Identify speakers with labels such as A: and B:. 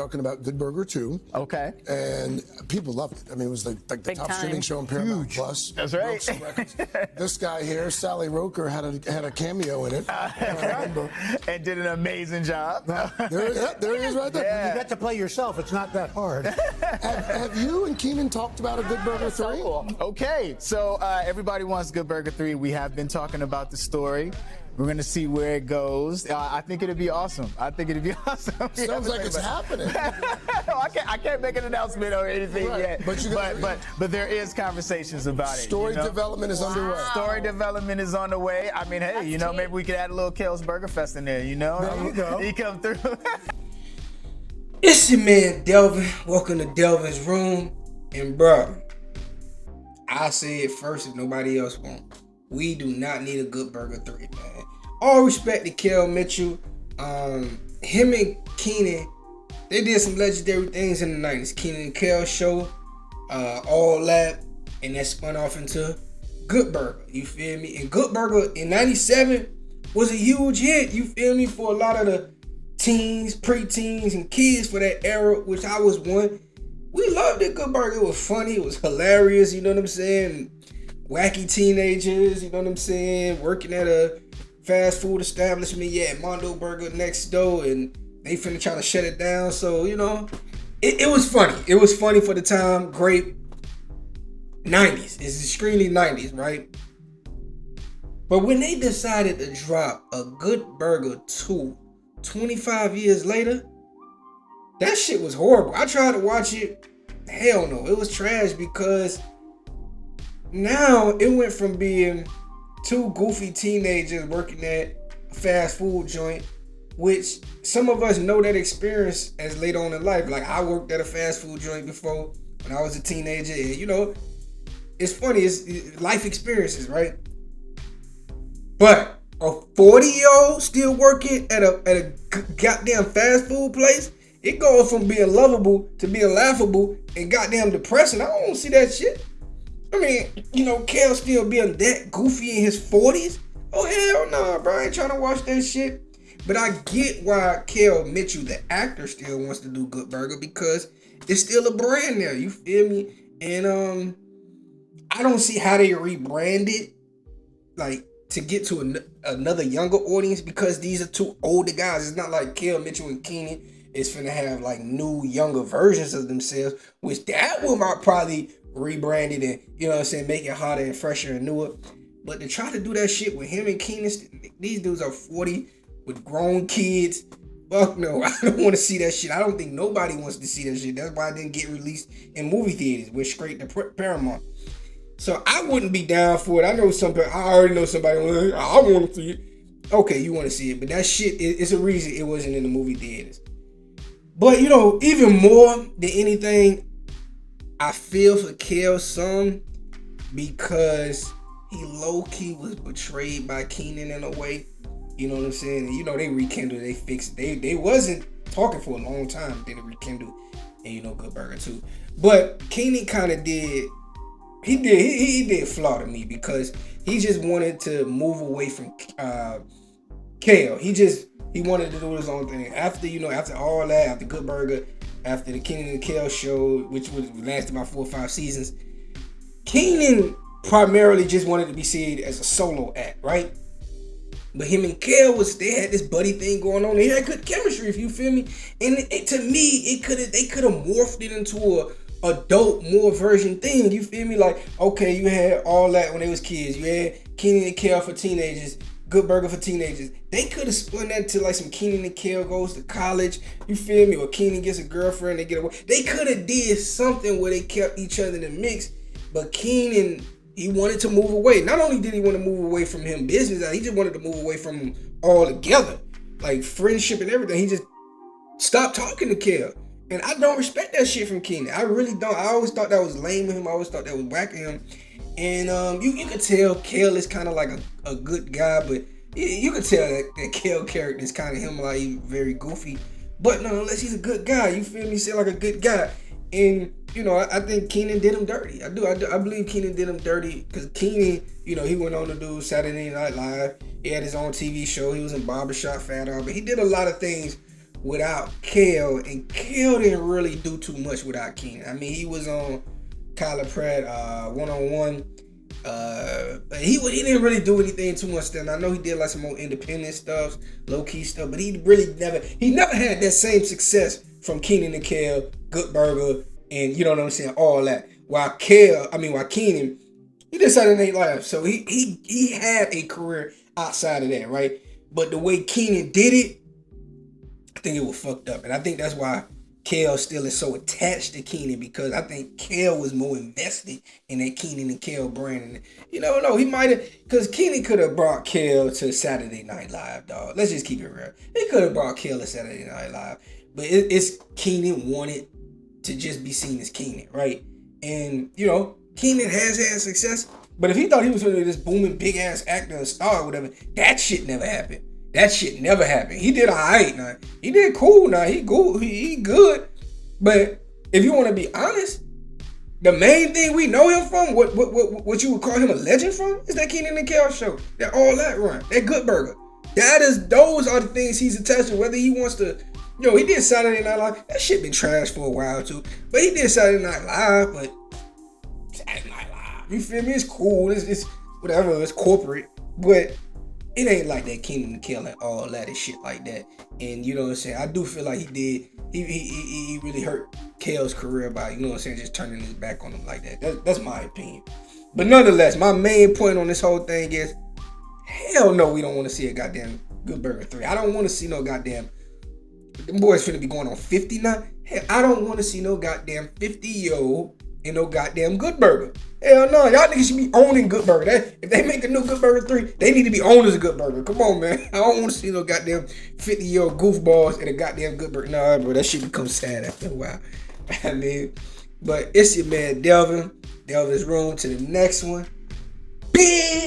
A: talking about Good Burger 2.
B: Okay.
A: And people loved it. I mean, it was like the
C: Big
A: top
C: time.
A: streaming show on Paramount Plus.
B: That's right.
A: Broke some records. This guy here, Sally Roker, had a cameo in it.
B: And did an amazing job.
A: There he is right there.
D: When you get to play yourself, it's not that hard.
A: Have you and Kenan talked about a Good Burger 3?
C: So cool.
B: Okay, so everybody wants Good Burger 3. We have been talking about the story. We're going to see where it goes. I think it'll be awesome.
A: Sounds like it's happening.
B: No, I can't make an announcement or anything yet. But there is conversations about it.
A: Story development is underway.
B: Story development is on the way. I mean, hey, maybe we could add a little Kel's Burger Fest in there,
A: There you go.
B: He come through.
E: It's your man Delvin. Welcome to Delvin's Room. And bro, I'll say it first if nobody else won't. We do not need a Good Burger 3, man. All respect to Kel Mitchell. Him and Kenan, they did some legendary things in the 90s. Kenan Kel show, all that, and that spun off into Good Burger. You feel me? And Good Burger in 97 was a huge hit, you feel me, for a lot of the teens, preteens, and kids for that era, which I was one. We loved it. Good Burger. It was funny. It was hilarious. You know what I'm saying? Wacky teenagers. You know what I'm saying? Working at a fast food establishment. Yeah, Mondo Burger next door, and they finna try to shut it down. So it was funny. It was funny for the time. Great 90s. It's extremely 90s, right? But when they decided to drop a Good Burger 2, 25 years later, that shit was horrible. I tried to watch it. Hell no. It was trash because now it went from being two goofy teenagers working at a fast food joint, which some of us know that experience as later on in life. Like, I worked at a fast food joint before when I was a teenager. And, it's funny. It's life experiences, right? But a 40-year-old still working at a goddamn fast food place, it goes from being lovable to being laughable and goddamn depressing. I don't want to see that shit. I mean, Kel still being that goofy in his 40s? Oh, hell no, bro. I ain't trying to watch that shit. But I get why Kel Mitchell, the actor, still wants to do Good Burger, because it's still a brand there. You feel me? And I don't see how they rebrand it, like, to get to another younger audience, because these are two older guys. It's not like Kel Mitchell and Kenan is finna have like new younger versions of themselves, which that one might probably rebrand it and make it hotter and fresher and newer. But to try to do that shit with him and Kenan, these dudes are 40 with grown kids. Fuck no, I don't want to see that shit. I don't think nobody wants to see that shit. That's why it didn't get released in movie theaters. Went straight to Paramount. So I wouldn't be down for it. I already know somebody. I want to see it. Okay, you want to see it, but that shit is a reason it wasn't in the movie theaters. But even more than anything, I feel for Kel's son, because he low-key was betrayed by Kenan in a way. You know what I'm saying? And they rekindled, they fixed it. They wasn't talking for a long time. Then they rekindled, and Good Burger too. But Kenan kind of did. He did flaw to me, because he just wanted to move away from Kel. He wanted to do his own thing. After all that, after Good Burger, after the Kenan Kel show, which would last about 4 or 5 seasons, Kenan primarily just wanted to be seen as a solo act, right? But him and Kel they had this buddy thing going on. They had good chemistry, if you feel me. And to me, they could have morphed it into a adult, more version thing. You feel me? Like, okay, you had all that when they was kids. You had Kenan and Kel for teenagers, Good Burger for teenagers. They could have spun that to like some Kenan and Kel goes to college. You feel me? Or Kenan gets a girlfriend, they get away. They could have did something where they kept each other in the mix. But Kenan, he wanted to move away. Not only did he want to move away from him business, he just wanted to move away from him altogether. Like friendship and everything. He just stopped talking to Kel. And I don't respect that shit from Kenan. I really don't. I always thought that was lame of him. I always thought that was whack of him. And you could tell Kel is kind of like a good guy, but you could tell that Kel character is kind of him, like he's very goofy. But nonetheless, he's a good guy. You feel me? He's like a good guy. And, I think Kenan did him dirty. I believe Kenan did him dirty, because Kenan, he went on to do Saturday Night Live. He had his own TV show. He was in Barbershop Fat Hour. But he did a lot of things without Kel, and Kel didn't really do too much without Kenan. I mean, he was on Kyler Pratt one-on-one. But he didn't really do anything too much then. I know he did like some more independent stuff, low-key stuff, but he never had that same success from Kenan and Kel, Good Burger, and you know what I'm saying, all that. While Kenan, he did Saturday Night Live, so he had a career outside of that, right? But the way Kenan did it, I think it was fucked up, and I think that's why Kel still is so attached to Kenan, because I think Kel was more invested in that Kenan and Kel brand. And you never know, he might have, because Kenan could have brought Kel to Saturday Night Live, dog. Let's just keep it real. He could have brought Kel to Saturday Night Live, but it's Kenan wanted to just be seen as Kenan, right? And you know, Kenan has had success, but if he thought he was going to be this booming big ass actor or star or whatever, that shit never happened. That shit never happened. He did alright now. He did cool now. He good. But if you want to be honest, the main thing we know him from, what you would call him a legend from, is that Kenan and Kel show. That All That run. That Good Burger. Those are the things he's attached to. Whether he wants to, he did Saturday Night Live. That shit been trash for a while too. But he did Saturday Night Live. But Saturday Night Live, you feel me? It's cool. It's whatever. It's corporate. But it ain't like that Kenan and Kel and all that and shit like that. And you know what I'm saying? I do feel like he really hurt Kel's career by, you know what I'm saying, just turning his back on him like that. That's my opinion. But nonetheless, my main point on this whole thing is, hell no, we don't want to see a goddamn Good Burger 3. I don't want to see no goddamn, them boys finna be going on 50 now. Hell, I don't want to see no goddamn 50-year-old in no goddamn Good Burger. Hell no, y'all niggas should be owning Good Burger. If they make a new Good Burger 3, they need to be owners of Good Burger. Come on, man. I don't want to see no goddamn 50-year-old goofballs in a goddamn Good Burger. Nah, bro, that shit becomes sad after a while. I mean, but it's your man Delvin. Delvin's room to the next one. Big